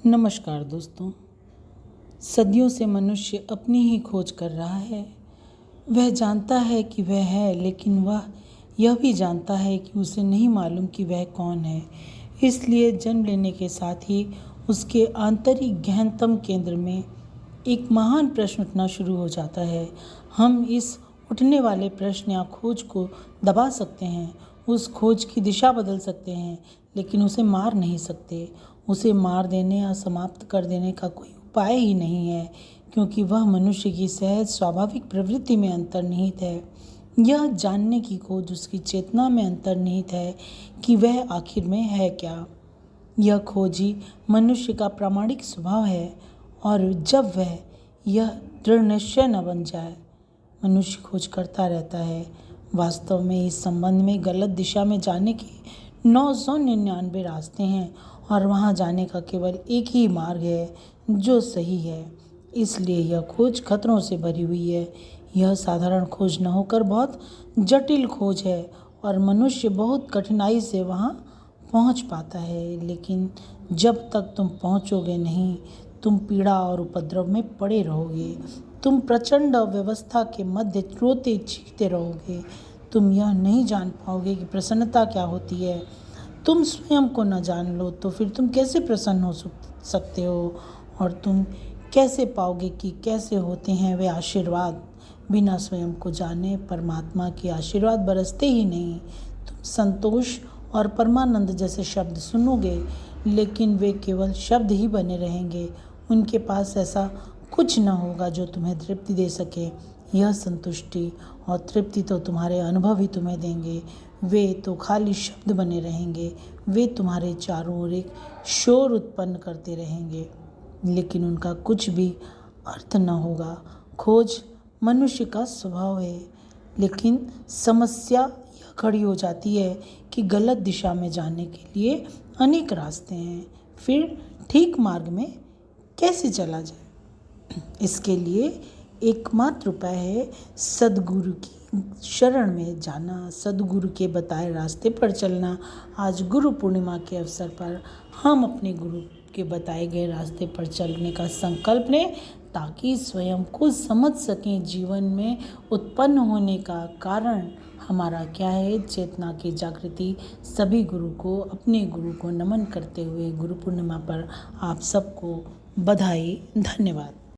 नमस्कार दोस्तों। सदियों से मनुष्य अपनी ही खोज कर रहा है। वह जानता है कि वह है, लेकिन वह यह भी जानता है कि उसे नहीं मालूम कि वह कौन है। इसलिए जन्म लेने के साथ ही उसके आंतरिक गहनतम केंद्र में एक महान प्रश्न उठना शुरू हो जाता है। हम इस उठने वाले प्रश्न या खोज को दबा सकते हैं, उस खोज की दिशा बदल सकते हैं, लेकिन उसे मार नहीं सकते। उसे मार देने या समाप्त कर देने का कोई उपाय ही नहीं है, क्योंकि वह मनुष्य की सहज स्वाभाविक प्रवृत्ति में अंतर्निहित है। यह जानने की खोज उसकी चेतना में अंतर्निहित है कि वह आखिर में है क्या। यह खोज ही मनुष्य का प्रामाणिक स्वभाव है, और जब वह यह दृढ़ निश्चय न बन जाए, मनुष्य खोज करता रहता है। वास्तव में इस संबंध में गलत दिशा में जाने के 999 रास्ते हैं, और वहां जाने का केवल एक ही मार्ग है जो सही है। इसलिए यह खोज खतरों से भरी हुई है। यह साधारण खोज न होकर बहुत जटिल खोज है, और मनुष्य बहुत कठिनाई से वहां पहुंच पाता है। लेकिन जब तक तुम पहुंचोगे नहीं, तुम पीड़ा और उपद्रव में पड़े रहोगे। तुम प्रचंड अव्यवस्था के मध्य रोते चीखते रहोगे। तुम यह नहीं जान पाओगे कि प्रसन्नता क्या होती है। तुम स्वयं को न जान लो तो फिर तुम कैसे प्रसन्न हो सकते हो, और तुम कैसे पाओगे कि कैसे होते हैं वे आशीर्वाद। बिना स्वयं को जाने परमात्मा के आशीर्वाद बरसते ही नहीं। तुम संतोष और परमानंद जैसे शब्द सुनोगे, लेकिन वे केवल शब्द ही बने रहेंगे। उनके पास ऐसा कुछ न होगा जो तुम्हें तृप्ति दे सके। यह संतुष्टि और तृप्ति तो तुम्हारे अनुभव ही तुम्हें देंगे। वे तो खाली शब्द बने रहेंगे। वे तुम्हारे चारों ओर एक शोर उत्पन्न करते रहेंगे, लेकिन उनका कुछ भी अर्थ न होगा। खोज मनुष्य का स्वभाव है, लेकिन समस्या यह खड़ी हो जाती है कि गलत दिशा में जाने के लिए अनेक रास्ते हैं। फिर ठीक मार्ग में कैसे चला जाए? इसके लिए एकमात्र उपाय है सद्गुरु की शरण में जाना, सद्गुरु के बताए रास्ते पर चलना। आज गुरु पूर्णिमा के अवसर पर हम अपने गुरु के बताए गए रास्ते पर चलने का संकल्प लें, ताकि स्वयं को समझ सकें। जीवन में उत्पन्न होने का कारण हमारा क्या है। चेतना की जागृति। सभी गुरु को, अपने गुरु को नमन करते हुए गुरु पूर्णिमा पर आप सबको बधाई। धन्यवाद।